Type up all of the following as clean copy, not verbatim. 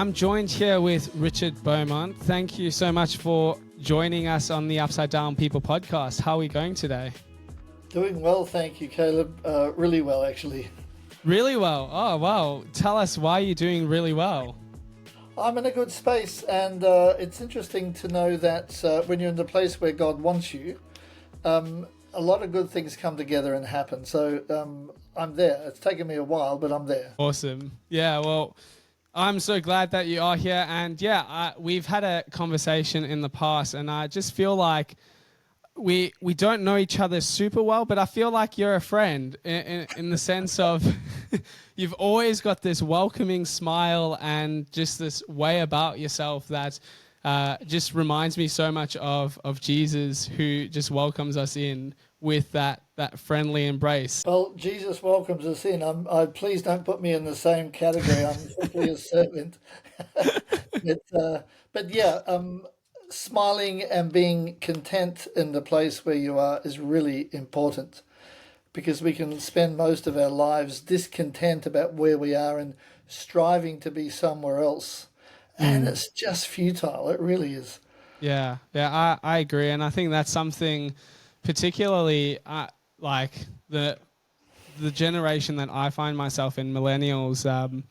I'm joined here with Richard Beaumont. Thank you so much for joining us on the Upside Down People podcast. How are we going today? Doing well, thank you, Caleb. Really well, actually. Really well. Oh, wow. Tell us why you're doing really well. I'm in a good space, and it's interesting to know that when you're in the place where God wants you, a lot of good things come together and happen. So I'm there. It's taken me a while, but I'm there. Awesome. Yeah, well, I'm so glad that you are here. And yeah, we've had a conversation in the past, and I just feel like we don't know each other super well, but I feel like you're a friend in the sense of you've always got this welcoming smile and just this way about yourself that just reminds me so much of Jesus, who just welcomes us in with that friendly embrace. Well, Jesus welcomes us in. Please don't put me in the same category. I'm simply a servant. But yeah, smiling and being content in the place where you are is really important, because we can spend most of our lives discontent about where we are and striving to be somewhere else. And it's just futile. It really is. Yeah, I agree. And I think that's something particularly like the generation that I find myself in, millennials,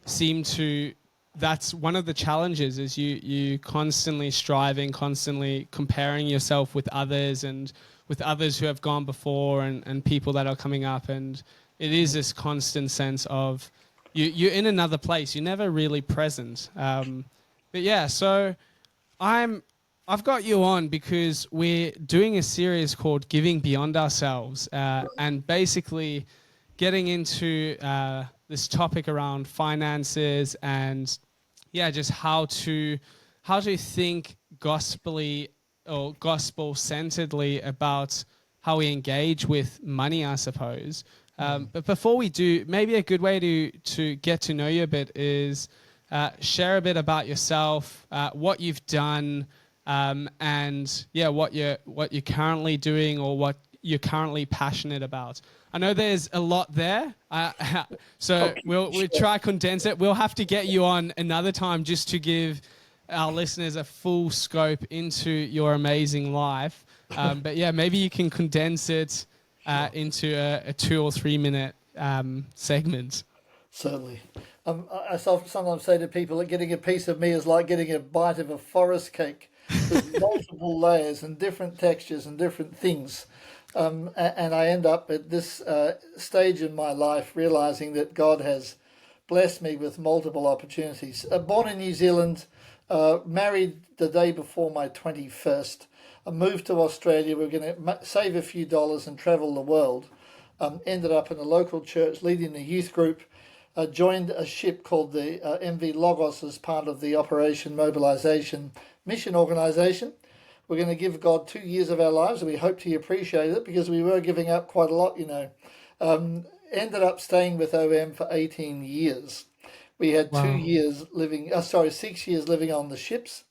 seem to, that's one of the challenges, is you constantly striving, constantly comparing yourself with others and with others who have gone before and people that are coming up. And it is this constant sense of you're in another place. You're never really present. But yeah, so I've got you on because we're doing a series called Giving Beyond Ourselves, and basically getting into this topic around finances and yeah, just how to think gospelly or gospel-centeredly about how we engage with money, I suppose. But before we do, maybe a good way to get to know you a bit is share a bit about yourself, what you've done, and yeah, what you're currently doing or what you're currently passionate about. I know there's a lot there, so we'll try condense it. We'll have to get you on another time just to give our listeners a full scope into your amazing life. But yeah, maybe you can condense it into a 2 or 3 minute segment. Certainly. I sometimes say to people that getting a piece of me is like getting a bite of a forest cake with multiple layers and different textures and different things. And I end up at this stage in my life realizing that God has blessed me with multiple opportunities. Born in New Zealand, married the day before my 21st. I moved to Australia. We were going to save a few dollars and travel the world. Ended up in a local church leading a youth group. Joined a ship called the MV Logos as part of the Operation Mobilization Mission Organization. We're going to give God 2 years of our lives, and we hope He appreciated it because we were giving up quite a lot, you know. Ended up staying with OM for 18 years. We had Wow. 6 years living on the ships,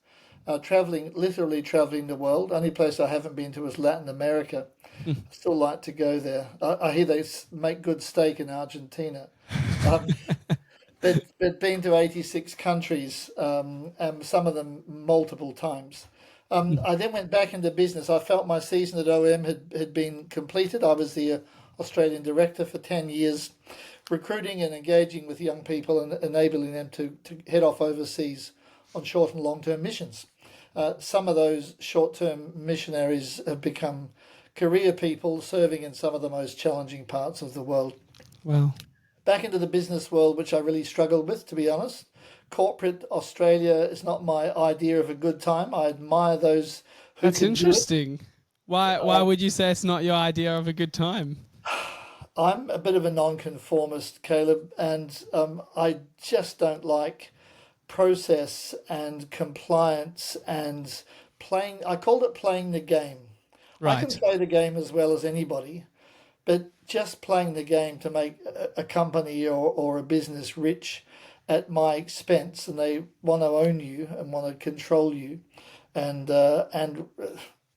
literally traveling the world. Only place I haven't been to is Latin America. I still like to go there. I hear they make good steak in Argentina. But been to 86 countries, some of them multiple times. I then went back into business. I felt my season at OM had been completed. I was the Australian director for 10 years, recruiting and engaging with young people and enabling them to head off overseas on short and long-term missions. Some of those short-term missionaries have become career people serving in some of the most challenging parts of the world. Wow. Back into the business world, which I really struggled with, to be honest. Corporate Australia is not my idea of a good time. I admire those who That's can do it. interesting. Why would you say it's not your idea of a good time? I'm a bit of a nonconformist, Caleb, and I just don't like process and compliance and playing. I called it playing the game. I can Right. play the game as well as anybody, but just playing the game to make a company or a business rich at my expense, and they want to own you and want to control you, and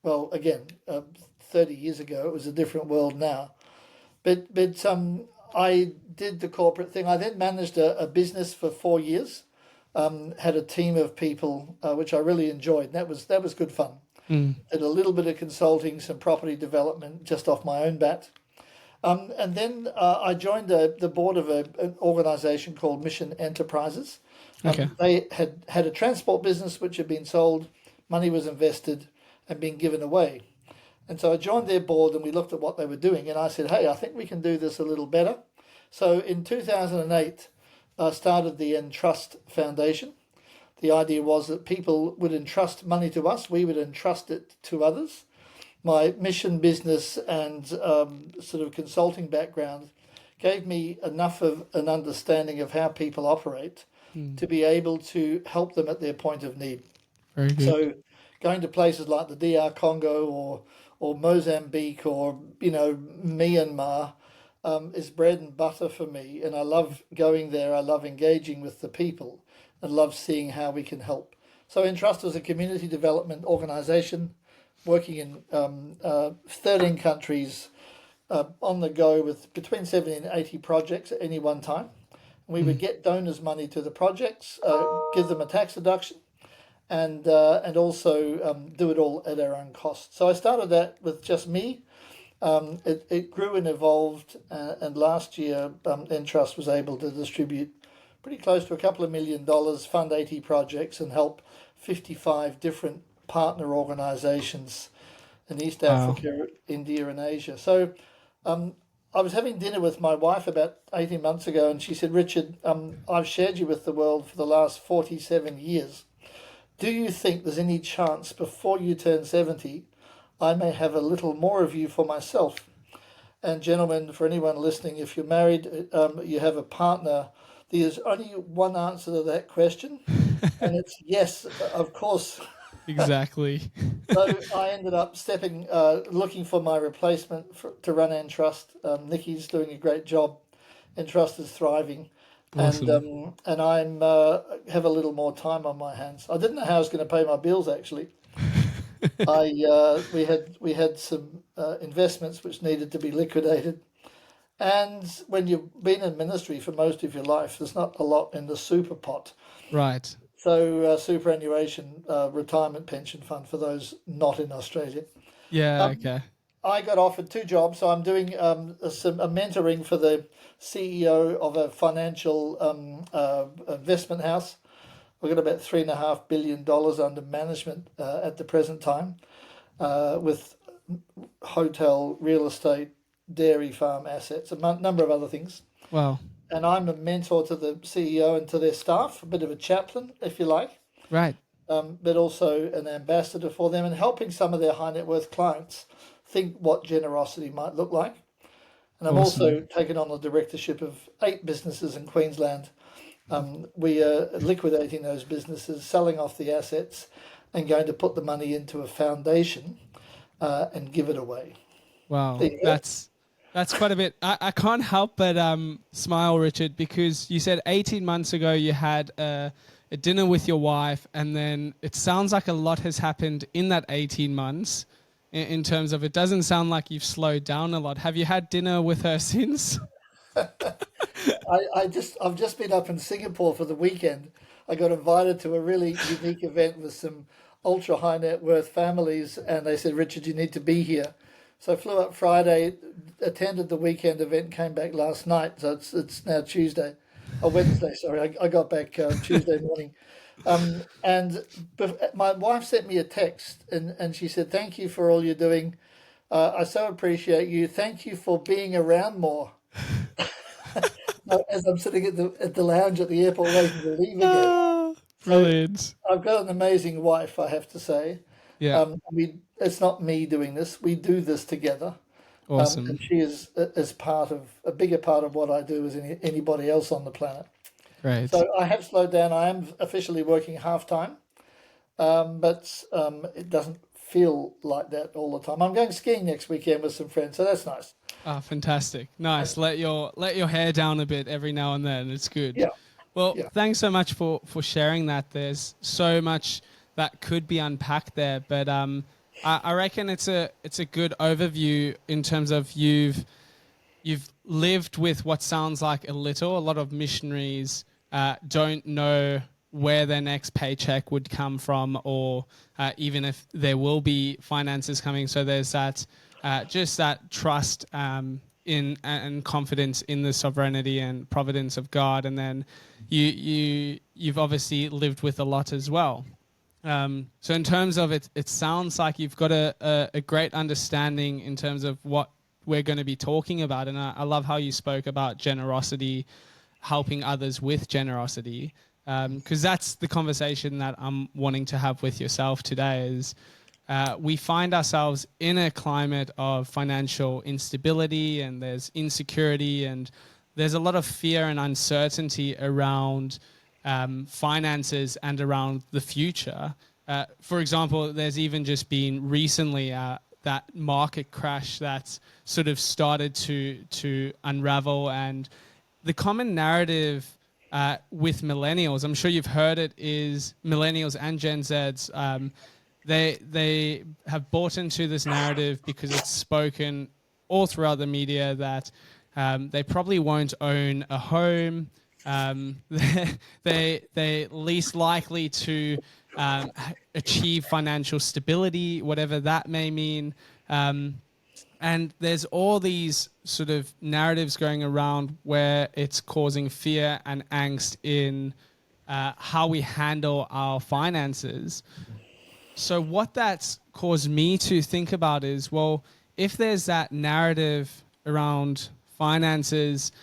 well, again, 30 years ago it was a different world now, but I did the corporate thing. I then managed a business for 4 years. had a team of people, which I really enjoyed. That was good fun. Did a little bit of consulting, some property development just off my own bat. And then I joined the board of an organisation called Mission Enterprises. Okay. They had a transport business which had been sold, money was invested and been given away. And so I joined their board and we looked at what they were doing. And I said, hey, I think we can do this a little better. So in 2008, I started the Entrust Foundation. The idea was that people would entrust money to us, we would entrust it to others. My mission business and sort of consulting background gave me enough of an understanding of how people operate to be able to help them at their point of need. Very good. So going to places like the DR Congo or Mozambique or, Myanmar is bread and butter for me. And I love going there. I love engaging with the people and love seeing how we can help. So Entrust is a community development organisation working in 13 countries on the go with between 70 and 80 projects at any one time. We would get donors' money to the projects, give them a tax deduction, and also do it all at our own cost. So I started that with just me. It grew and evolved, and last year Entrust was able to distribute pretty close to $2 million, fund 80 projects, and help 55 different partner organisations in East Africa, India, and Asia. So I was having dinner with my wife about 18 months ago, and she said, Richard, I've shared you with the world for the last 47 years. Do you think there's any chance before you turn 70, I may have a little more of you for myself? And gentlemen, for anyone listening, if you're married, you have a partner, there's only one answer to that question, and it's yes, of course. Exactly. So I ended up looking for my replacement to run Entrust. Nikki's doing a great job. Entrust is thriving. Awesome. And I'm have a little more time on my hands. I didn't know how I was going to pay my bills, actually. We had some investments which needed to be liquidated. And when you've been in ministry for most of your life, there's not a lot in the super pot. Right. So superannuation, retirement pension fund for those not in Australia. Yeah, okay. I got offered 2 jobs. So I'm doing a mentoring for the CEO of a financial investment house. We've got about $3.5 billion under management at the present time, with hotel, real estate, dairy farm assets, a number of other things. Wow. And I'm a mentor to the CEO and to their staff, a bit of a chaplain, if you like, Right. but also an ambassador for them and helping some of their high net worth clients think what generosity might look like. And I've also taken on the directorship of 8 businesses in Queensland. We are liquidating those businesses, selling off the assets, and going to put the money into a foundation and give it away. Wow. That's quite a bit. I can't help but smile, Richard, because you said 18 months ago you had a dinner with your wife, and then it sounds like a lot has happened in that 18 months in terms of it doesn't sound like you've slowed down a lot. Have you had dinner with her since? I've just been up in Singapore for the weekend. I got invited to a really unique event with some ultra high net worth families, and they said, Richard, you need to be here. So I flew up Friday, attended the weekend event, came back last night. So it's now Wednesday, sorry. I got back Tuesday morning. And my wife sent me a text and she said, thank you for all you're doing. I so appreciate you. Thank you for being around more. As I'm sitting at the lounge at the airport waiting to leave again. Brilliant. So I've got an amazing wife, I have to say. Yeah. It's not me doing this. We do this together. Awesome. And she is a bigger part of what I do as anybody else on the planet. Great. So I have slowed down. I am officially working half-time, but it doesn't feel like that all the time. I'm going skiing next weekend with some friends, so that's nice. Ah, fantastic. Nice. Let your hair down a bit every now and then. It's good. Yeah. Well, Yeah. thanks so much for sharing that. There's so much that could be unpacked there, but I reckon it's a good overview in terms of you've lived with what sounds like a lot of missionaries don't know where their next paycheck would come from, or even if there will be finances coming. So there's that just that trust in and confidence in the sovereignty and providence of God. And then you've obviously lived with a lot as well. So in terms of it, it sounds like you've got a great understanding in terms of what we're going to be talking about. And I love how you spoke about generosity, helping others with generosity, because that's the conversation that I'm wanting to have with yourself today is we find ourselves in a climate of financial instability, and there's insecurity, and there's a lot of fear and uncertainty around finances and around the future. For example, there's even just been recently that market crash that's sort of started to unravel, and the common narrative with millennials, I'm sure you've heard it, is millennials and Gen Zs. They have bought into this narrative because it's spoken all throughout the media that they probably won't own a home. They least likely to achieve financial stability, whatever that may mean. And there's all these sort of narratives going around where it's causing fear and angst in how we handle our finances. So what that's caused me to think about is, well, if there's that narrative around finances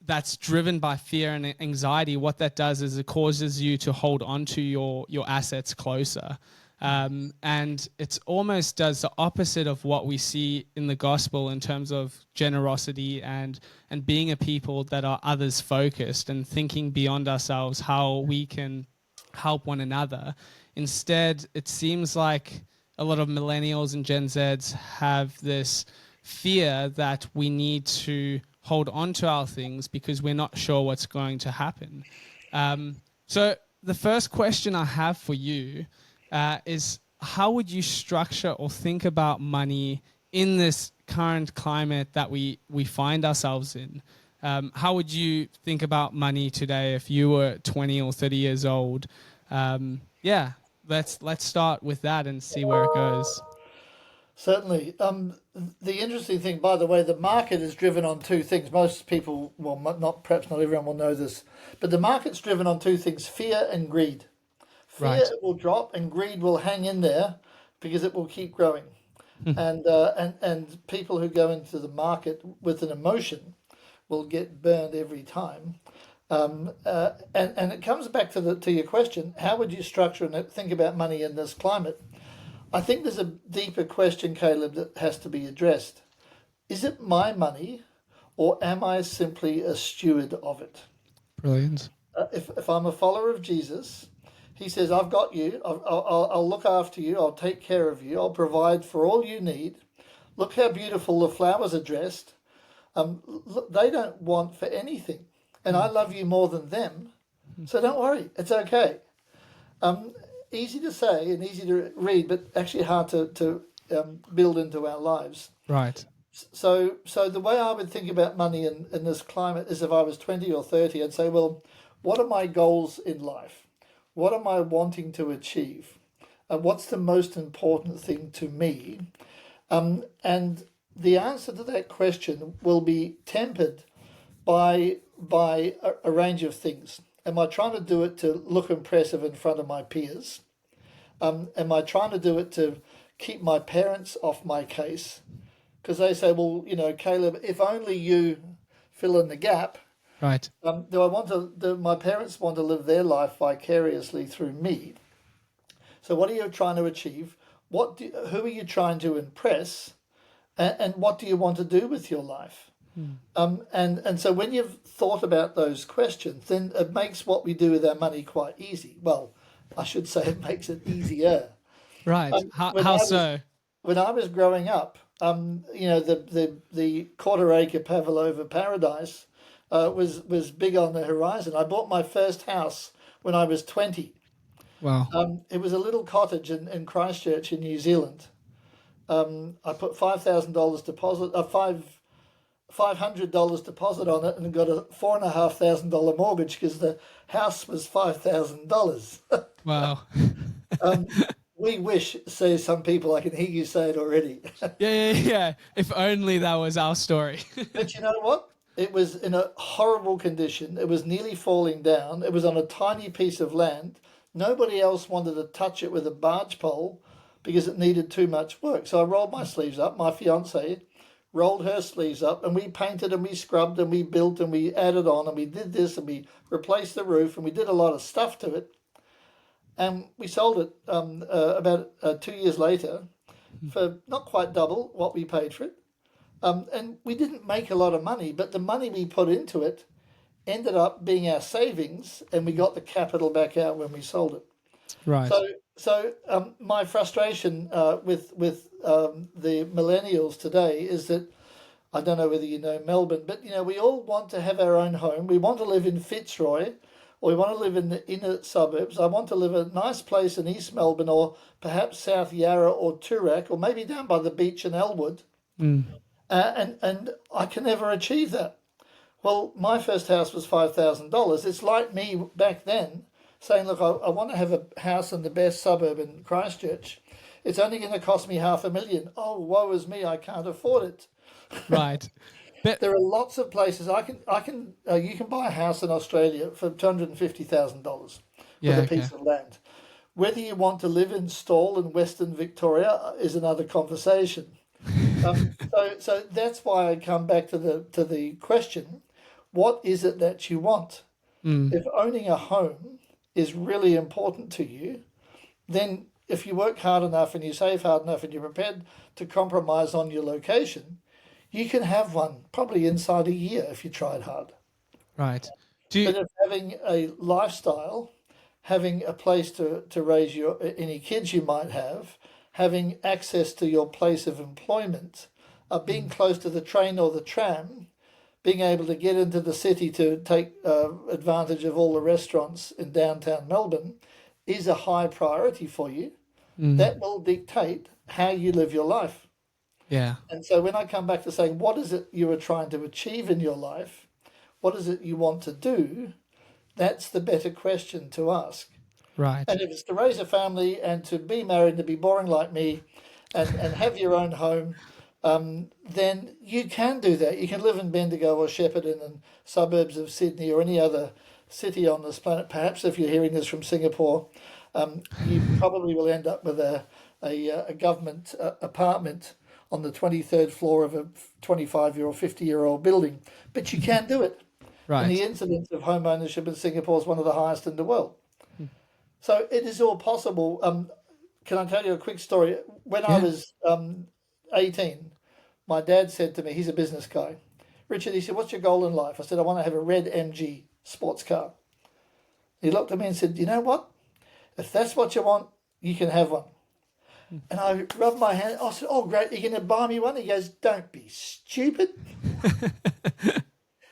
that's driven by fear and anxiety, what that does is it causes you to hold on to your assets closer. And it almost does the opposite of what we see in the gospel in terms of generosity and being a people that are others focused and thinking beyond ourselves, how we can help one another. Instead, it seems like a lot of millennials and Gen Zs have this fear that we need to hold on to our things because we're not sure what's going to happen. So the first question I have for you is, how would you structure or think about money in this current climate that we find ourselves in? How would you think about money today if you were 20 or 30 years old? Yeah, let's start with that and see where it goes. Certainly. The interesting thing, by the way, the market is driven on two things. Most people, well, not perhaps not everyone will know this, but the market's driven on two things: fear and greed. Fear, Right. it will drop, and greed will hang in there because it will keep growing. And people who go into the market with an emotion will get burned every time. And it comes back to your question: how would you structure and think about money in this climate? I think there's a deeper question, Caleb, that has to be addressed. Is it my money, or am I simply a steward of it? Brilliant. If I'm a follower of Jesus, he says, I've got you, I'll look after you, I'll take care of you, I'll provide for all you need. Look how beautiful the flowers are dressed. Look, they don't want for anything. And I love you more than them. So don't worry, it's okay. Easy to say and easy to read, but actually hard to build into our lives. Right. So the way I would think about money in this climate is, if I was 20 or 30, I'd say, well, what are my goals in life? What am I wanting to achieve? And what's the most important thing to me? And the answer to that question will be tempered by a range of things. Am I trying to do it to look impressive in front of my peers? Am I trying to do it to keep my parents off my case? Because they say, well, Caleb, if only you fill in the gap. Right. Do my parents want to live their life vicariously through me? So what are you trying to achieve? Who are you trying to impress? And what do you want to do with your life? And so when you've thought about those questions, then it makes what we do with our money quite easy. Well, I should say it makes it easier. Right. How so? When I was growing up, the quarter acre Pavlova paradise was big on the horizon. I bought my first house when I was 20. Wow. It was a little cottage in Christchurch in New Zealand. I put $5,000 deposit, $500 deposit on it and got a $4,500 mortgage because the house was $5,000. Wow. We wish, say some people, I can hear you say it already. Yeah. If only that was our story. But you know what? It was in a horrible condition. It was nearly falling down. It was on a tiny piece of land. Nobody else wanted to touch it with a barge pole because it needed too much work. So I rolled my sleeves up. My fiance rolled her sleeves up, and we painted and we scrubbed and we built and we added on and we did this and we replaced the roof and we did a lot of stuff to it. And we sold it about 2 years later for not quite double what we paid for it. And we didn't make a lot of money, but the money we put into it ended up being our savings, and we got the capital back out when we sold it. Right. So my frustration with the millennials today is that I don't know whether you know Melbourne, but we all want to have our own home. We want to live in Fitzroy, or we want to live in the inner suburbs. I want to live in a nice place in East Melbourne, or perhaps South Yarra or Toorak, or maybe down by the beach in Elwood. And I can never achieve that. Well, my first house was $5,000. It's like me back then saying, look, I want to have a house in the best suburb in Christchurch. It's only going to cost me $500,000. Oh, woe is me, I can't afford it. Right. But There are lots of places you can buy a house in Australia for $250,000 with a piece of land. Whether you want to live in Stawell in Western Victoria is another conversation. So that's why I come back to the question: what is it that you want? If owning a home is really important to you, then if you work hard enough and you save hard enough and you're prepared to compromise on your location, you can have one probably inside a year if you tried hard. right. But if having a lifestyle, having a place to raise any kids you might have, having access to your place of employment, being close to the train or the tram, being able to get into the city to take advantage of all the restaurants in downtown Melbourne is a high priority for you. That will dictate how you live your life. Yeah. And so when I come back to saying, what is it you are trying to achieve in your life? What is it you want to do? That's the better question to ask. Right. And if it's to raise a family and to be married, to be boring like me, and have your own home, then you can do that. You can live in Bendigo or Shepparton and suburbs of Sydney or any other city on this planet. Perhaps if you're hearing this from Singapore, you probably will end up with a government apartment on the 23rd floor of a 25-year or 50-year-old building. But you can do it. And the Right. incidence of home ownership in Singapore is one of the highest in the world. So it is all possible. Can I tell you a quick story? When I Yeah. was 18, my dad said to me, he's a business guy, Richard, he said, what's your goal in life? I said, I want to have a red MG sports car. He looked at me and said, you know what? If that's what you want, you can have one. And I rubbed my hand. I said, oh, great, you're going to buy me one? He goes, don't be stupid.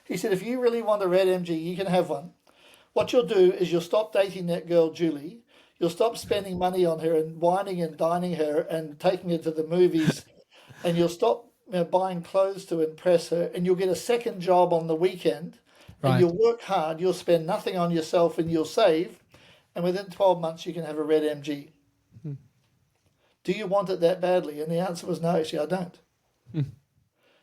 He said, if you really want a red MG, you can have one. What you'll do is you'll stop dating that girl, Julie. You'll stop spending money on her and whining and dining her and taking her to the movies. And you'll stop buying clothes to impress her. And you'll get a second job on the weekend. And Right. you'll work hard. You'll spend nothing on yourself and you'll save. And within 12 months, you can have a red MG. Do you want it that badly? And the answer was no, actually, I don't.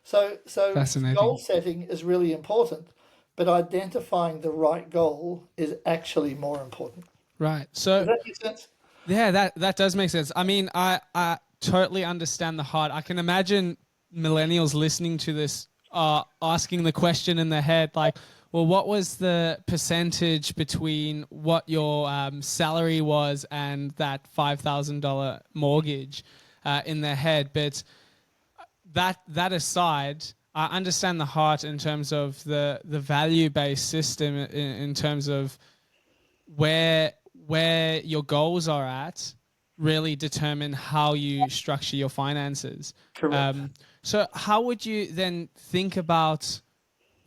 So Fascinating. goal setting is really important, but identifying the right goal is actually more important. Right. Does So that make sense? yeah, that does make sense. I mean, I totally understand the heart. I can imagine millennials listening to this asking the question in their head, like, well, what was the percentage between what your salary was and that $5,000 mortgage in their head? But that aside, I understand the heart in terms of the value-based system in terms of where your goals are at really determine how you structure your finances. Correct. So how would you then think about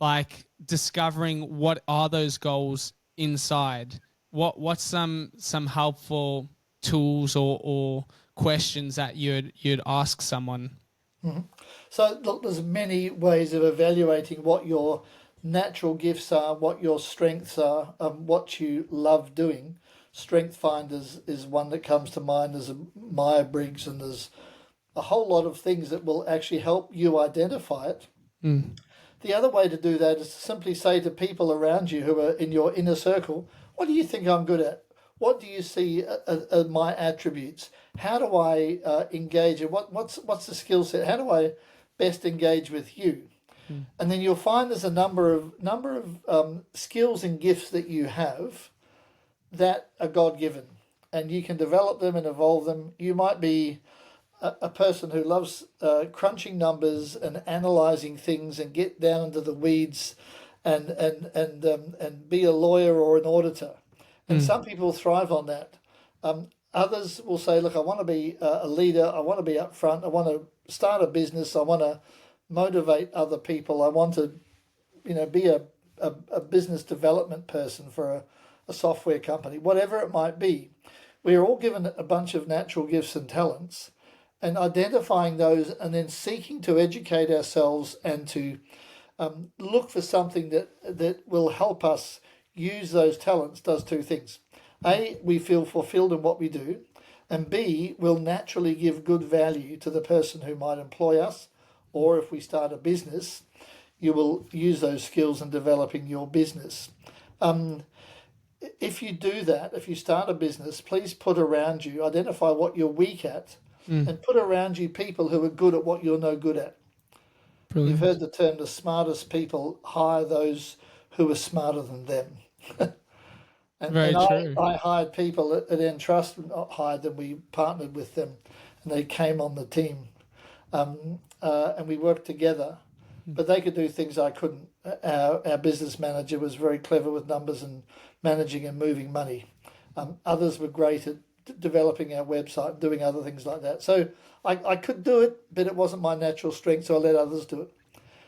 like discovering what are those goals inside? What's some helpful tools or questions that you'd ask someone? So look, there's many ways of evaluating what your natural gifts are, what your strengths are, what you love doing. Strength Finders is one that comes to mind. There's a Myers-Briggs, and there's a whole lot of things that will actually help you identify it. Mm. The other way to do that is to simply say to people around you who are in your inner circle, what do you think I'm good at? What do you see are my attributes? How do I engage? And what's the skill set? How do I best engage with you? Mm. And then you'll find there's a number of skills and gifts that you have that are God given, and you can develop them and evolve them. You might be a person who loves crunching numbers and analysing things and get down into the weeds, and be a lawyer or an auditor. And some people thrive on that. Others will say, look, I want to be a leader. I want to be up front. I want to start a business. I want to motivate other people. I want to, be a business development person for a software company, whatever it might be. We are all given a bunch of natural gifts and talents, and identifying those and then seeking to educate ourselves and to look for something that will help us use those talents does two things. A, we feel fulfilled in what we do, and B, will naturally give good value to the person who might employ us, or if we start a business, you will use those skills in developing your business. If you do that, if you start a business, please put around you, identify what you're weak at, and put around you people who are good at what you're no good at. Brilliant. You've heard the term, the smartest people hire those who are smarter than them. Very true. I hired people at Entrust, not hired them, we partnered with them, and they came on the team. And we worked together, but they could do things I couldn't. Our business manager was very clever with numbers and managing and moving money. Others were great at developing our website, doing other things like that. So I could do it, but it wasn't my natural strength, so I let others do it.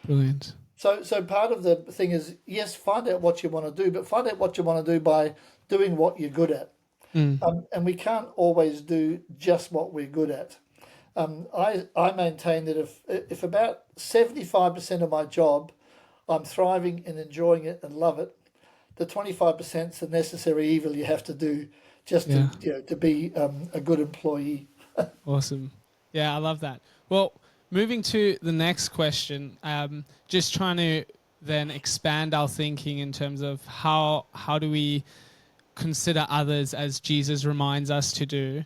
Brilliant. So part of the thing is, yes, find out what you want to do, but find out what you want to do by doing what you're good at. And we can't always do just what we're good at. I maintain that if about 75% of my job I'm thriving and enjoying it and love it, the 25% is the necessary evil you have to do just to be a good employee. Awesome. Yeah, I love that. Well, moving to the next question, just trying to then expand our thinking in terms of how do we consider others as Jesus reminds us to do.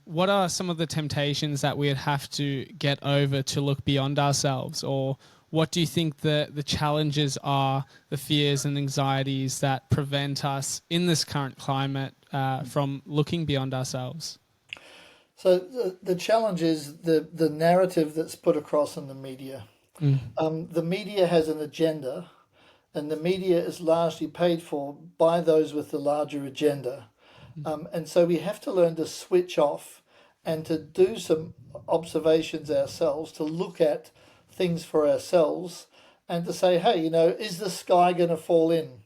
What are some of the temptations that we'd have to get over to look beyond ourselves? Or what do you think the challenges are, the fears and anxieties that prevent us in this current climate from looking beyond ourselves? So the challenge is the narrative that's put across in the media. The media has an agenda, and the media is largely paid for by those with the larger agenda. And so we have to learn to switch off and to do some observations ourselves, to look at things for ourselves and to say, hey, is the sky going to fall in?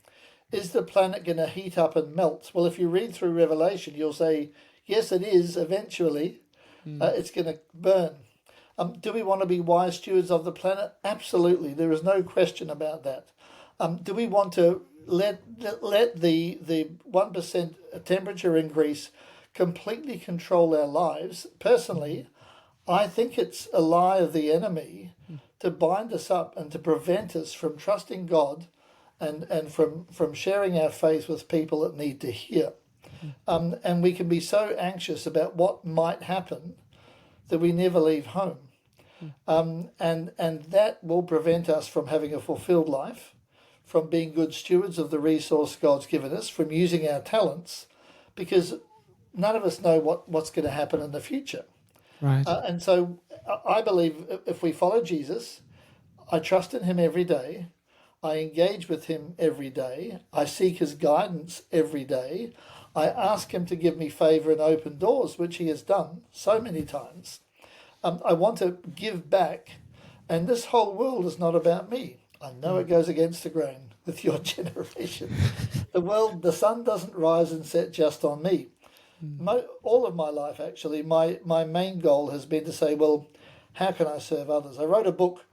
Is the planet going to heat up and melt? Well, if you read through Revelation, you'll say, yes, it is. Eventually, it's going to burn. Do we want to be wise stewards of the planet? Absolutely. There is no question about that. Do we want to let the 1% temperature increase completely control our lives? Personally, I think it's a lie of the enemy to bind us up and to prevent us from trusting God and from sharing our faith with people that need to hear. And we can be so anxious about what might happen that we never leave home. And that will prevent us from having a fulfilled life, from being good stewards of the resource God's given us, from using our talents, because none of us know what's going to happen in the future. Right. And so I believe if we follow Jesus, I trust in him every day, I engage with him every day, I seek his guidance every day, I ask him to give me favour and open doors, which he has done so many times. I want to give back, and this whole world is not about me. I know it goes against the grain with your generation. The sun doesn't rise and set just on me. All of my life, actually, my main goal has been to say, well, how can I serve others? I wrote a book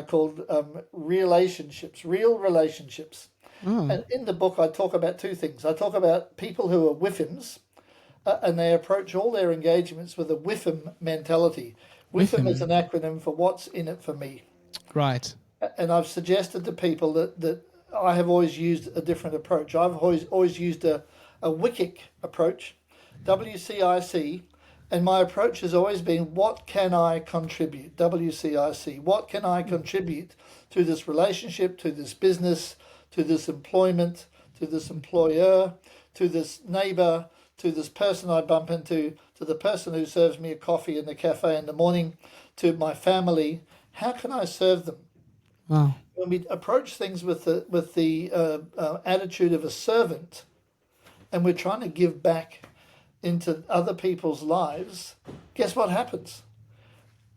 called Relationships, Real Relationships. And in the book, I talk about two things. I talk about people who are WIFMs, and they approach all their engagements with a WIFM mentality. WIFM is an acronym for what's in it for me. Right. And I've suggested to people that I have always used a different approach. I've always used a WICIC approach, WCIC, and my approach has always been, what can I contribute? WCIC. What can I contribute to this relationship, to this business, to this employment, to this employer, to this neighbour, to this person I bump into, to the person who serves me a coffee in the cafe in the morning, to my family? How can I serve them? Wow. When we approach things with the attitude of a servant, and we're trying to give back into other people's lives, guess what happens?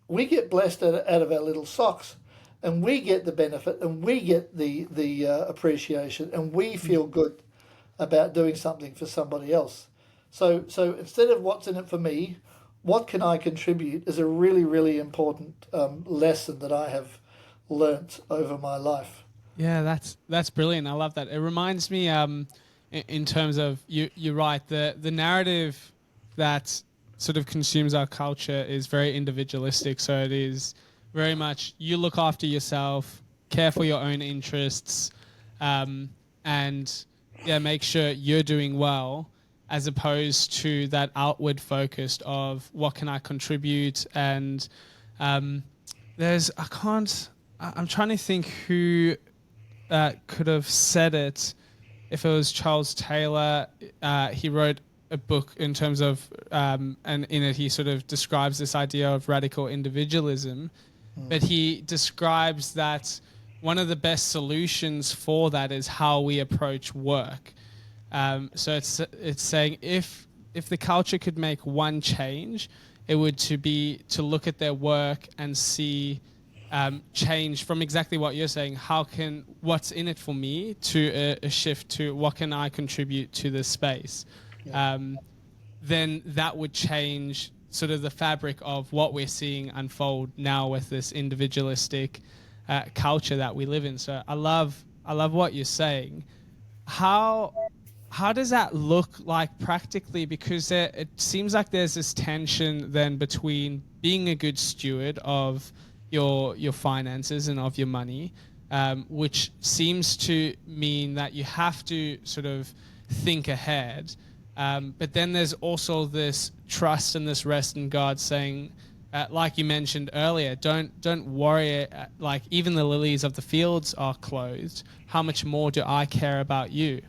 We get blessed out of our little socks, and we get the benefit, and we get the appreciation, and we feel good about doing something for somebody else. So instead of what's in it for me, what can I contribute is a really, really important lesson that I have learnt over my life. Yeah, that's brilliant. I love that. It reminds me, in terms of you're right. The narrative that sort of consumes our culture is very individualistic. So it is very much you look after yourself, care for your own interests, and make sure you're doing well, as opposed to that outward focused of what can I contribute. And I'm trying to think who could have said it. If it was Charles Taylor, he wrote a book in terms of, and in it he sort of describes this idea of radical individualism, but he describes that one of the best solutions for that is how we approach work. So it's saying if the culture could make one change, it would to look at their work and see change from exactly what you're saying. What's in it for me, to a shift to what can I contribute to this space? Yeah. Then that would change sort of the fabric of what we're seeing unfold now with this individualistic culture that we live in. So I love what you're saying. How does that look like practically? Because it seems like there's this tension then between being a good steward of your finances and of your money, which seems to mean that you have to sort of think ahead. But then there's also this trust and this rest in God, saying, like you mentioned earlier, don't worry. Like even the lilies of the fields are clothed. How much more do I care about you?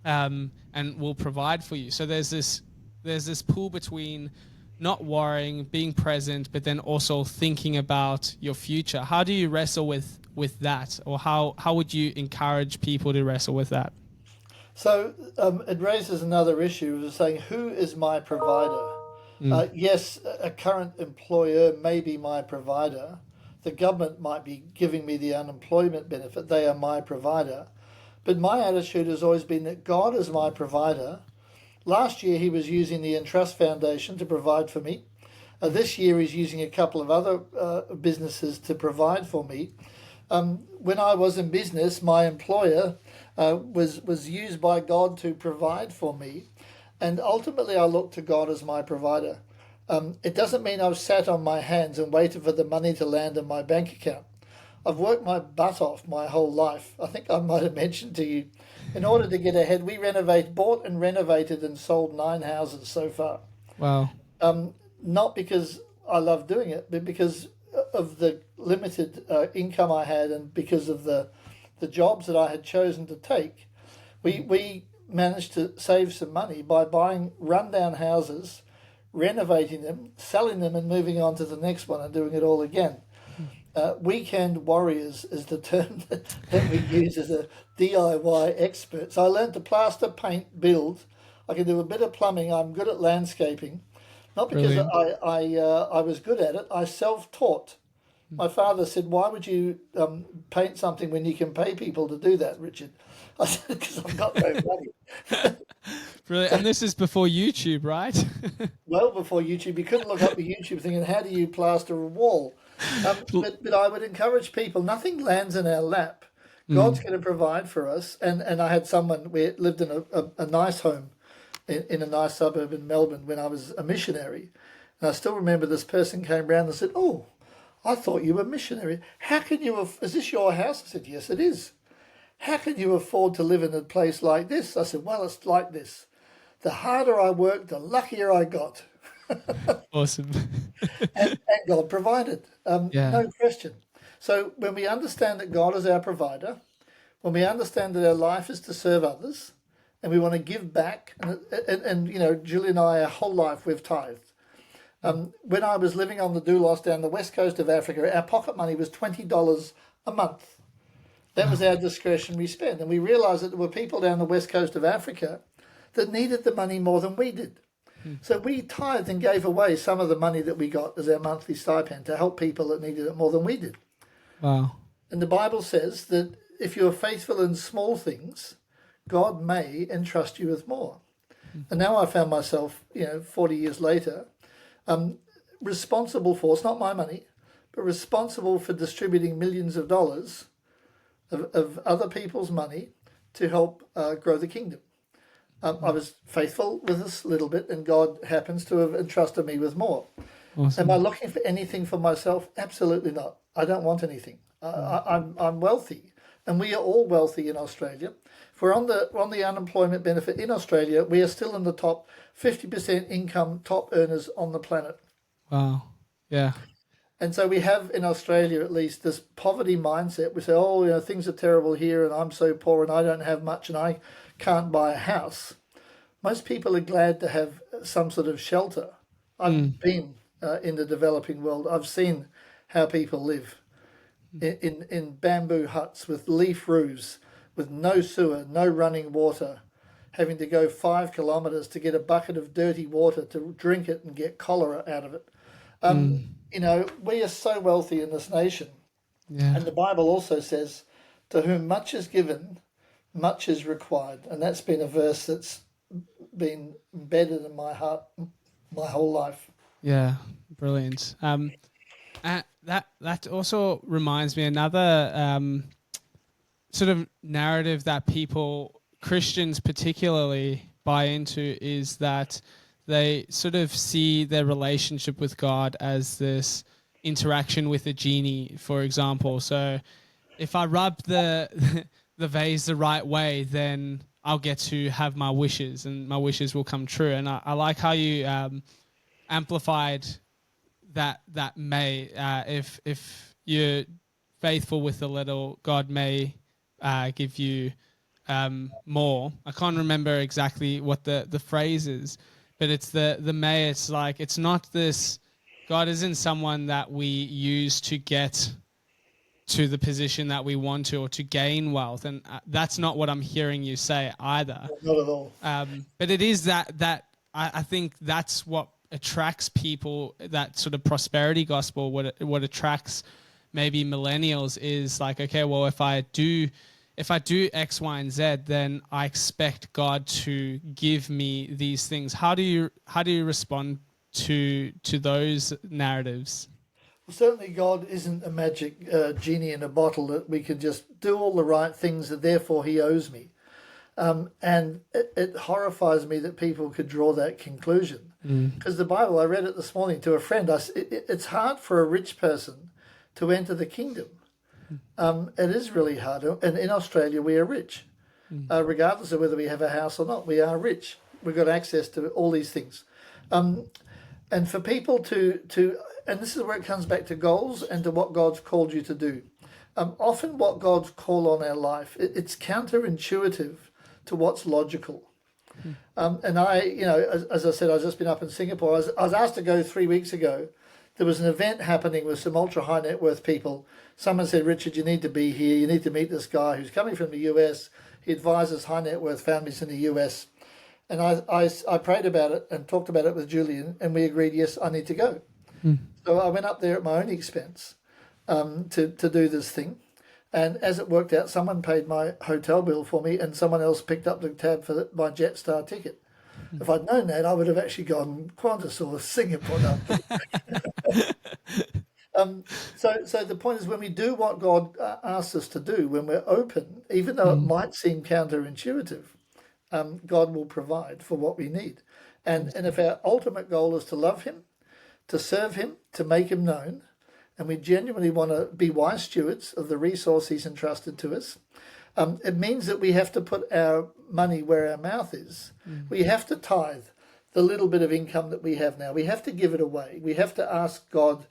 And will provide for you. So there's this pull between not worrying, being present, but then also thinking about your future. How do you wrestle with that, or how would you encourage people to wrestle with that? So it raises another issue of saying, who is my provider? Yes, a current employer may be my provider. The government might be giving me the unemployment benefit. They are my provider. But my attitude has always been that God is my provider. Last year, he was using the Entrust Foundation to provide for me. This year, he's using a couple of other businesses to provide for me. When I was in business, my employer was used by God to provide for me. And ultimately, I looked to God as my provider. It doesn't mean I've sat on my hands and waited for the money to land in my bank account. I've worked my butt off my whole life. I think I might have mentioned to you, in order to get ahead, we bought and renovated and sold 9 houses so far. Wow. Not because I love doing it, but because of the limited income I had, and because of the jobs that I had chosen to take. We managed to save some money by buying rundown houses, renovating them, selling them, and moving on to the next one and doing it all again. Weekend warriors is the term that we use as a DIY expert. So I learned to plaster, paint, build. I can do a bit of plumbing. I'm good at landscaping. Not because I was good at it. I self-taught. My father said, why would you paint something when you can pay people to do that, Richard? I said, because I've got no money. Brilliant. And this is before YouTube, right? Well, before YouTube, you couldn't look up the YouTube thing and how do you plaster a wall? But I would encourage people, nothing lands in our lap. God's going to provide for us. And I had someone, we lived in a nice home in a nice suburb in Melbourne when I was a missionary. And I still remember this person came round and said, "Oh, I thought you were a missionary. How can you, is this your house?" I said, "Yes, it is." "How can you afford to live in a place like this?" I said, "Well, it's like this. The harder I worked, the luckier I got." Awesome. And God provided, Yeah. no question. So when we understand that God is our provider, when we understand that our life is to serve others, and we want to give back, and you know, Julie and I, our whole life, we've tithed. When I was living on the Doulos down the west coast of Africa, our pocket money was $20 a month. That was our discretionary spend. And we realised that there were people down the west coast of Africa that needed the money more than we did. So we tithed and gave away some of the money that we got as our monthly stipend to help people that needed it more than we did. Wow. And the Bible says that if you are faithful in small things, God may entrust you with more. And now I found myself, 40 years later, responsible for, it's not my money, but responsible for distributing millions of dollars of other people's money to help grow the kingdom. I was faithful with this little bit, and God happens to have entrusted me with more. Awesome. Am I looking for anything for myself? Absolutely not. I don't want anything. I'm wealthy, and we are all wealthy in Australia. If we're on the unemployment benefit in Australia, we are still in the top 50% income top earners on the planet. Wow. Yeah. And so we have in Australia at least this poverty mindset. We say, "Oh, things are terrible here, and I'm so poor, and I don't have much, and I can't buy a house." Most people are glad to have some sort of shelter. I've been in the developing world. I've seen how people live in bamboo huts with leaf roofs, with no sewer, no running water, having to go 5 kilometres to get a bucket of dirty water to drink it and get cholera out of it. We are so wealthy in this nation. Yeah. And the Bible also says, "To whom much is given, much is required." And that's been a verse that's been embedded in my heart my whole life. Yeah. Brilliant. That also reminds me another sort of narrative that people, Christians particularly, buy into is that they sort of see their relationship with God as this interaction with a genie, for example. So if I rub the the vase the right way, then I'll get to have my wishes and my wishes will come true. And I like how you amplified that may, if you're faithful with a little, God may give you more. I can't remember exactly what the phrase is, but it's the may. It's like, it's not this, God isn't someone that we use to get to the position that we want to, or to gain wealth. And that's not what I'm hearing you say either. Not at all. But it is that I think that's what attracts people, that sort of prosperity gospel. What attracts maybe millennials is like, okay, well, if I do X, Y, and Z, then I expect God to give me these things. How do you respond to those narratives? Well, certainly God isn't a magic genie in a bottle that we can just do all the right things and therefore he owes me. And it horrifies me that people could draw that conclusion. Because the Bible, I read it this morning to a friend, it's hard for a rich person to enter the kingdom. It is really hard. And in Australia, we are rich. Regardless of whether we have a house or not, we are rich. We've got access to all these things. And for people to and this is where it comes back to goals and to what God's called you to do. Often what God's call on our life, it's counterintuitive to what's logical. And I, as I said, I've just been up in Singapore. I was asked to go 3 weeks ago. There was an event happening with some ultra high net worth people. Someone said, "Richard, you need to be here. You need to meet this guy who's coming from the US. He advises high net worth families in the US." And I prayed about it and talked about it with Julian, and we agreed, yes, I need to go. So I went up there at my own expense to do this thing. And as it worked out, someone paid my hotel bill for me and someone else picked up the tab for my Jetstar ticket. If I'd known that, I would have actually gone Qantas or Singapore. No. So the point is, when we do what God asks us to do, when we're open, even though it might seem counterintuitive, God will provide for what we need. And if our ultimate goal is to love him, to serve him, to make him known, and we genuinely want to be wise stewards of the resource he's entrusted to us, it means that we have to put our money where our mouth is. We have to tithe the little bit of income that we have now. We have to give it away. We have to ask God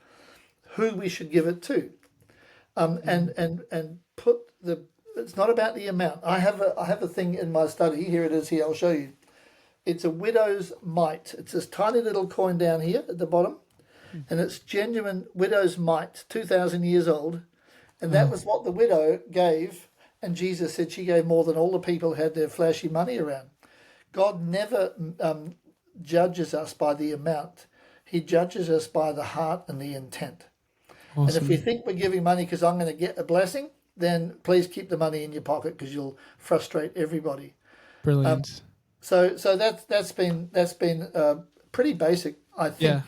who we should give it to, and put the. It's not about the amount. I have a thing in my study. Here it is. Here, I'll show you. It's a widow's mite. It's this tiny little coin down here at the bottom, and it's genuine widow's mite, 2,000 years old, and that was what the widow gave. And Jesus said she gave more than all the people who had their flashy money around. God never judges us by the amount. He judges us by the heart and the intent. Awesome. And if we think we're giving money because I'm going to get a blessing, then please keep the money in your pocket because you'll frustrate everybody. Brilliant. So that's been pretty basic, I think. Yeah.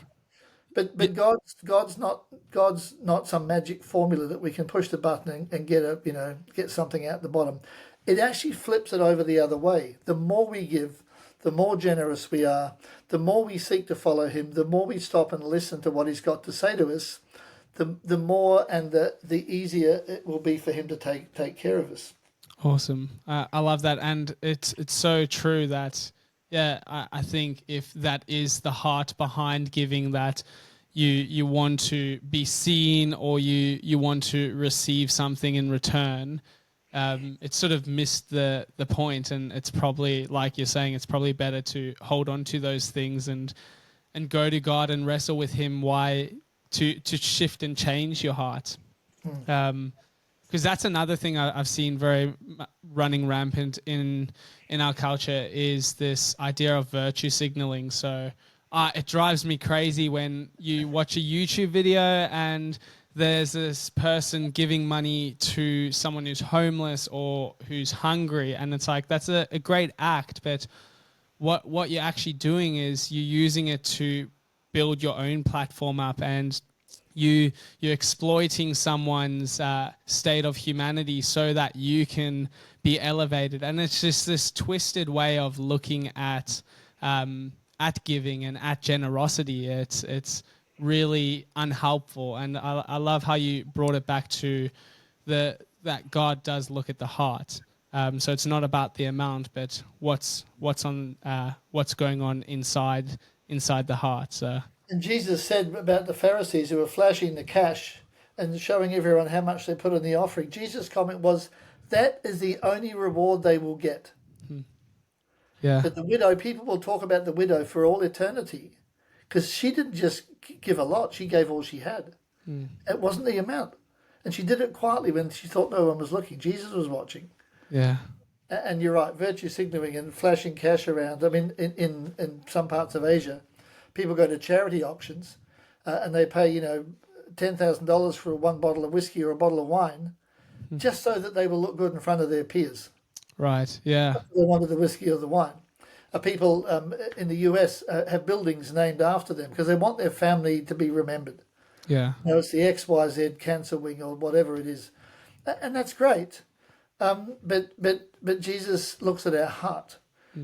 But God's not some magic formula that we can push the button and get something out the bottom. It actually flips it over the other way. The more we give, the more generous we are, the more we seek to follow him, the more we stop and listen to what he's got to say to us, the more and the easier it will be for him to take care of us. Awesome. I love that. And it's so true that, I think if that is the heart behind giving, that you want to be seen or you want to receive something in return, it's sort of missed the point. And it's probably, like you're saying, it's probably better to hold on to those things and go to God and wrestle with him to shift and change your heart. Because that's another thing I've seen very running rampant in our culture is this idea of virtue signaling. So it drives me crazy when you watch a YouTube video and there's this person giving money to someone who's homeless or who's hungry, and it's like that's a great act, but what you're actually doing is you're using it to build your own platform up, and you're exploiting someone's state of humanity so that you can be elevated. And it's just this twisted way of looking at giving and at generosity. It's really unhelpful. And I love how you brought it back to that God does look at the heart. So it's not about the amount, but what's going on inside the heart. So. And Jesus said about the Pharisees who were flashing the cash and showing everyone how much they put in the offering. Jesus' comment was, that is the only reward they will get. Yeah. But the widow, people will talk about the widow for all eternity because she didn't just give a lot, she gave all she had. It wasn't the amount. And she did it quietly when she thought no one was looking. Jesus was watching. Yeah. And you're right, virtue signaling and flashing cash around. I mean, in some parts of Asia, people go to charity auctions and they pay, $10,000 for one bottle of whiskey or a bottle of wine just so that they will look good in front of their peers. Right, yeah. They wanted the whiskey or the wine. People in the US have buildings named after them because they want their family to be remembered. Yeah. It's the XYZ cancer wing or whatever it is. And that's great. But Jesus looks at our heart.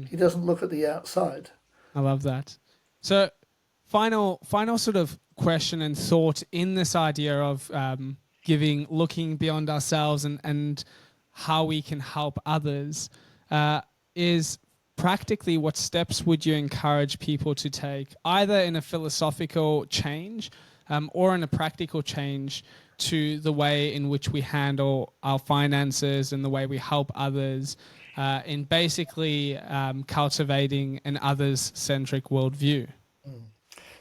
He doesn't look at the outside. I love that. So final sort of question and thought in this idea of giving, looking beyond ourselves and how we can help others is practically what steps would you encourage people to take, either in a philosophical change or in a practical change to the way in which we handle our finances and the way we help others in basically cultivating an others-centric worldview?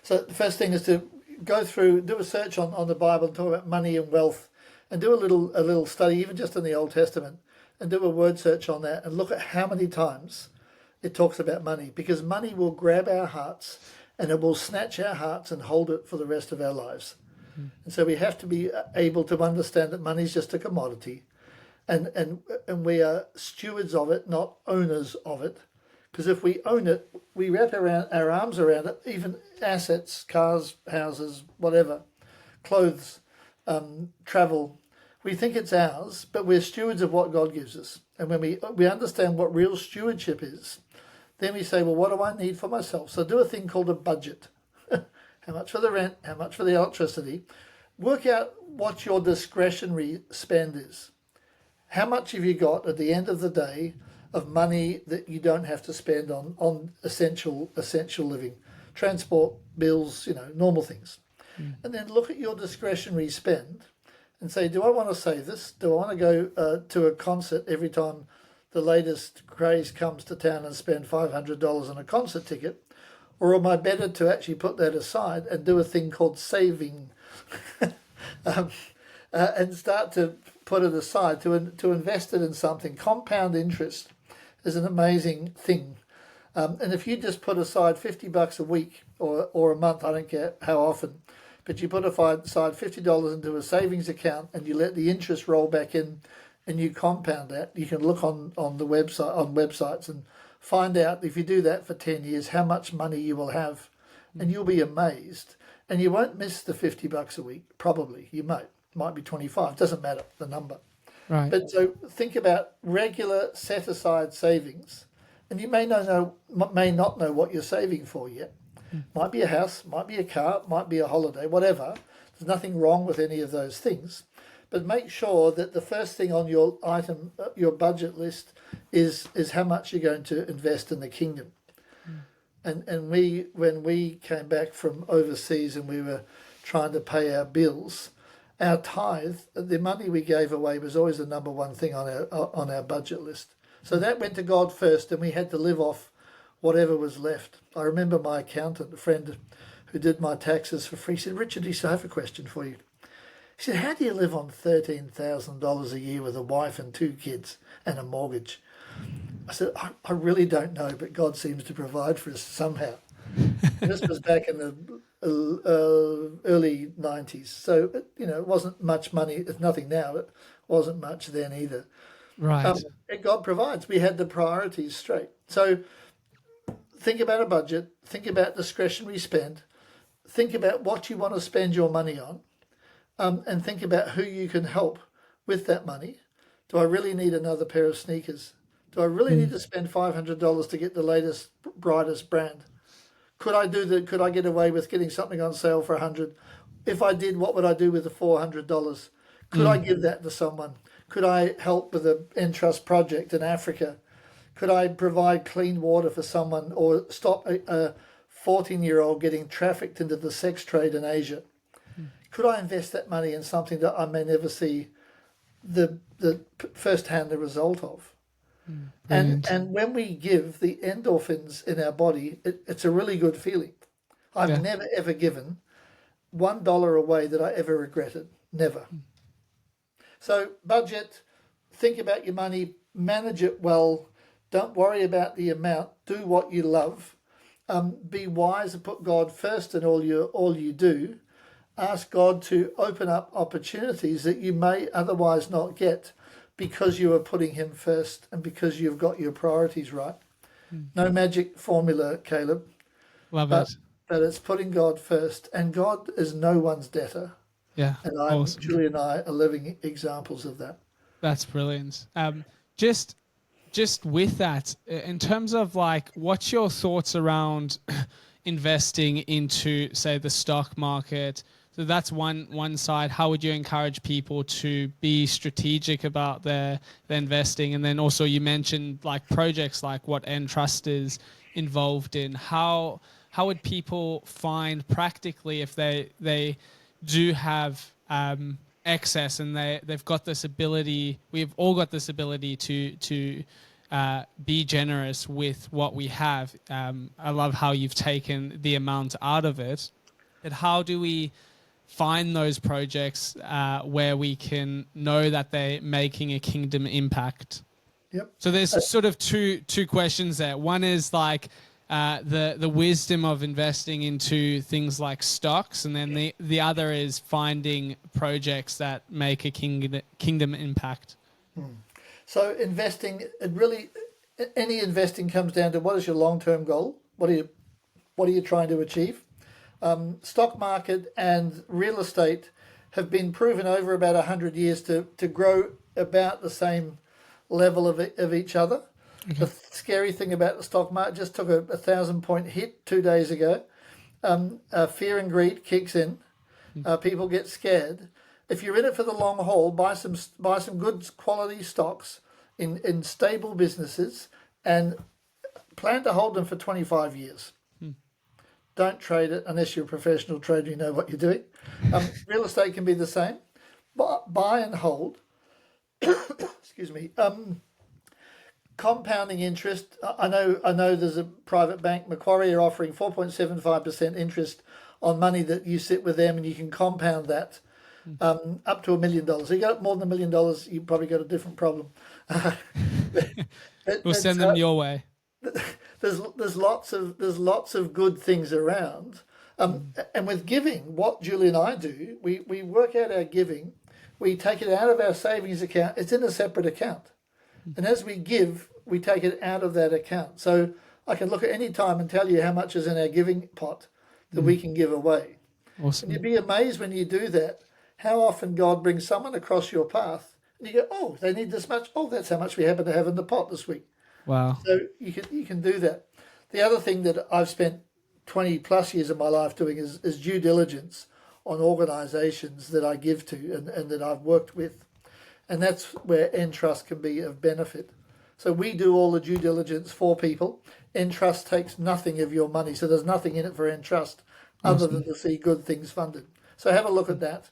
So the first thing is to do a search on the Bible and talk about money and wealth, and do a little study, even just in the Old Testament, and do a word search on that and look at how many times it talks about money, because money will grab our hearts and it will snatch our hearts and hold it for the rest of our lives. And so we have to be able to understand that money is just a commodity. and we are stewards of it, not owners of it. Because if we own it, we wrap our arms around it, even assets, cars, houses, whatever, clothes, travel. We think it's ours, but we're stewards of what God gives us. And when we understand what real stewardship is, then we say, well, what do I need for myself? So do a thing called a budget. How much for the rent? How much for the electricity? Work out what your discretionary spend is. How much have you got at the end of the day of money that you don't have to spend on essential living, transport, bills, normal things. And then look at your discretionary spend and say, do I want to save this? Do I want to go to a concert every time the latest craze comes to town and spend $500 on a concert ticket? Or am I better to actually put that aside and do a thing called saving and start to put it aside to invest it in something? Compound interest is an amazing thing. And if you just put aside $50 a week or a month, I don't care how often, but you put aside $50 into a savings account and you let the interest roll back in and you compound that, you can look on websites and find out, if you do that for 10 years, how much money you will have. And you'll be amazed. And you won't miss the $50 a week, probably. You might be 25, doesn't matter, the number. Right. But so think about regular set-aside savings. And you may not know what you're saving for yet. Might be a house, might be a car, might be a holiday, whatever. There's nothing wrong with any of those things. But make sure that the first thing on your budget list is how much you're going to invest in the kingdom. And when we came back from overseas and we were trying to pay our bills, our tithe, the money we gave away, was always the number one thing on our budget list. So that went to God first, and we had to live off whatever was left. I remember my accountant, a friend who did my taxes for free, said, "Richard," he said, "I have a question for you." He said, "How do you live on $13,000 a year with a wife and 2 kids and a mortgage?" I said, I really don't know, but God seems to provide for us somehow. This was back in the early 90s. So, it wasn't much money. It's nothing now. It wasn't much then either. Right. And God provides. We had the priorities straight. So think about a budget. Think about discretionary spend. Think about what you want to spend your money on. And think about who you can help with that money. Do I really need another pair of sneakers? Do I really need to spend $500 to get the latest, brightest brand? Could I get away with getting something on sale for $100? If I did, what would I do with the $400? Could I give that to someone? Could I help with the Entrust project in Africa? Could I provide clean water for someone, or stop a 14-year-old getting trafficked into the sex trade in Asia? Could I invest that money in something that I may never see the first-hand the result of? And when we give, the endorphins in our body, it's a really good feeling. I've never, ever given $1 away that I ever regretted. Never. So budget, think about your money, manage it well. Don't worry about the amount. Do what you love. Be wise and put God first in all you do. Ask God to open up opportunities that you may otherwise not get, because you are putting him first and because you've got your priorities right. No magic formula, Caleb. Love it. But it's putting God first. And God is no one's debtor. Yeah. And Awesome. Julie and I are living examples of that. That's brilliant. Just with that, in terms of what's your thoughts around investing into, say, the stock market? So that's one side. How would you encourage people to be strategic about their investing? And then also you mentioned projects like what Entrust is involved in. How would people find practically, if they do have excess and they've got this ability, we've all got this ability to be generous with what we have. I love how you've taken the amount out of it. But how do we find those projects where we can know that they're making a kingdom impact? Yep. So there's sort of two questions there. One is the wisdom of investing into things like stocks, and then the other is finding projects that make a kingdom impact. So investing, any investing comes down to what is your long-term goal? What are you trying to achieve? Stock market and real estate have been proven over about 100 years to grow about the same level of each other. Okay. The scary thing about the stock market just took a 1,000-point hit 2 days ago. Fear and greed kicks in. People get scared. If you're in it for the long haul, buy some good quality stocks in stable businesses and plan to hold them for 25 years. Don't trade it unless you're a professional trader, you know what you're doing. Real estate can be the same. Buy and hold. Excuse me. Compounding interest. I know there's a private bank, Macquarie, are offering 4.75% interest on money that you sit with them, and you can compound that up to $1 million. If you got more than $1 million, you probably got a different problem. We'll send them your way. There's lots of good things around, and with giving, what Julie and I do, we work out our giving, we take it out of our savings account. It's in a separate account, and as we give, we take it out of that account. So I can look at any time and tell you how much is in our giving pot that we can give away. Awesome. And you'd be amazed when you do that how often God brings someone across your path, and you go, oh, they need this much. Oh, that's how much we happen to have in the pot this week. Wow. So you can do that. The other thing that I've spent 20 plus years of my life doing is due diligence on organisations that I give to and that I've worked with. And that's where Entrust can be of benefit. So we do all the due diligence for people. Entrust takes nothing of your money. So there's nothing in it for Entrust other than to see good things funded. So have a look at that.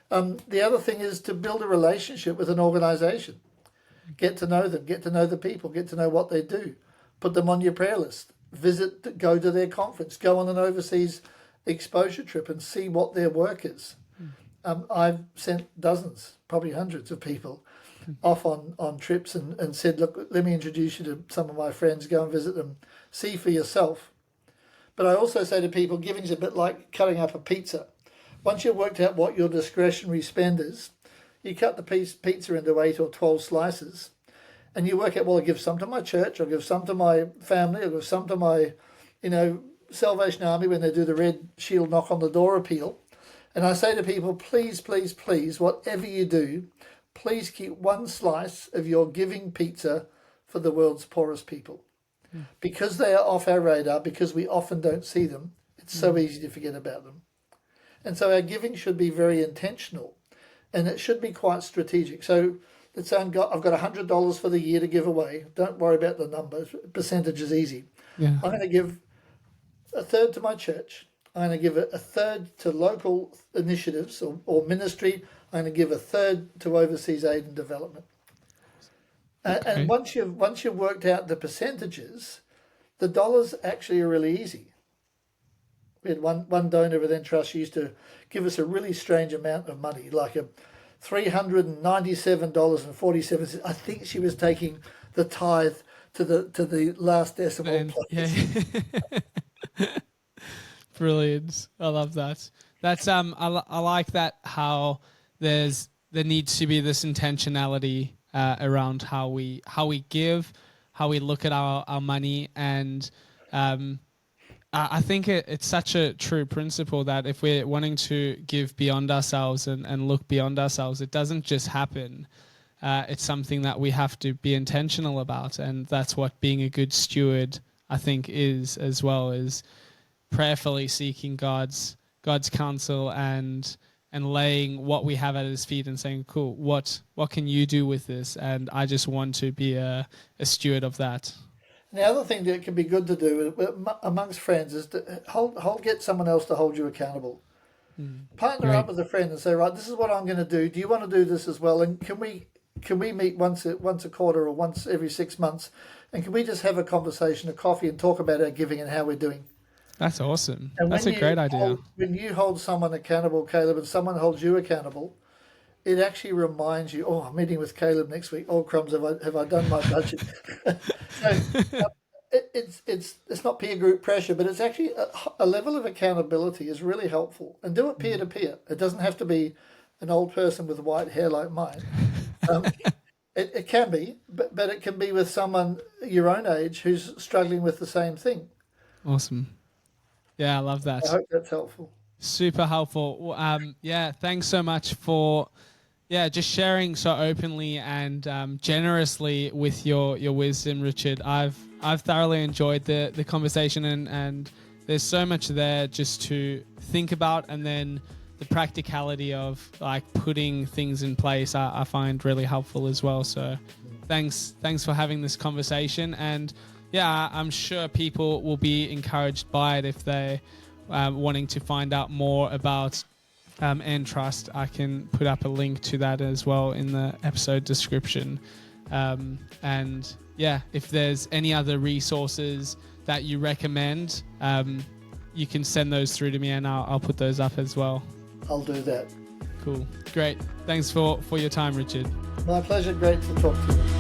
The other thing is to build a relationship with an organisation. Get to know them, get to know the people, get to know what they do. Put them on your prayer list. Go to their conference, go on an overseas exposure trip and see what their work is. I've sent dozens, probably hundreds of people off on trips and said, look, let me introduce you to some of my friends, go and visit them, see for yourself. But I also say to people, giving's a bit like cutting up a pizza. Once you've worked out what your discretionary spend is, you cut the pizza into 8 or 12 slices, and you work out, well, I'll give some to my church, I'll give some to my family, I'll give some to my, Salvation Army when they do the red shield knock on the door appeal. And I say to people, please, please, please, whatever you do, please keep one slice of your giving pizza for the world's poorest people. Because they are off our radar, because we often don't see them, it's so easy to forget about them. And so our giving should be very intentional, and it should be quite strategic. So let's say I've got $100 for the year to give away. Don't worry about the numbers. Percentage is easy. Yeah. I'm going to give a third to my church. I'm going to give a third to local initiatives or ministry. I'm going to give a third to overseas aid and development. Okay. And once you've worked out the percentages, the dollars actually are really easy. We had one donor with Entrust used to give us a really strange amount of money, like a $397.47. I think she was taking the tithe to the last decimal place. Yeah. Brilliant. I love that. That's I like that, how there needs to be this intentionality around how we give, how we look at our money, and I think it's such a true principle that if we're wanting to give beyond ourselves and look beyond ourselves, it doesn't just happen. It's something that we have to be intentional about, and that's what being a good steward, I think, is, as well as prayerfully seeking God's counsel and laying what we have at His feet and saying, cool, what can you do with this? And I just want to be a steward of that. And the other thing that can be good to do amongst friends is to get someone else to hold you accountable. Partner Great. up with a friend and say, right, this is what I'm going to do. Do you want to do this as well? And can we meet once a quarter or once every 6 months? And can we just have a conversation, a coffee, and talk about our giving and how we're doing? That's awesome. And That's a great idea. When you hold someone accountable, Caleb, and someone holds you accountable, it actually reminds you, oh, I'm meeting with Caleb next week. Oh, crumbs, have I done my budget? So it's not peer group pressure, but it's actually a level of accountability is really helpful. And do it peer to peer. It doesn't have to be an old person with white hair like mine. It can be, but it can be with someone your own age who's struggling with the same thing. Awesome. Yeah, I love that. I hope that's helpful. Super helpful. Yeah, thanks so much for just sharing so openly and generously with your wisdom, Richard. I've thoroughly enjoyed the conversation, and there's so much there just to think about, and then the practicality of like putting things in place I find really helpful as well. So thanks for having this conversation, and yeah, I'm sure people will be encouraged by it if they wanting to find out more about Entrust. I can put up a link to that as well in the episode description. And yeah, if there's any other resources that you recommend, you can send those through to me, and I'll put those up as well. I'll do that. Cool. Great. Thanks for your time, Richard. My pleasure. Great to talk to you.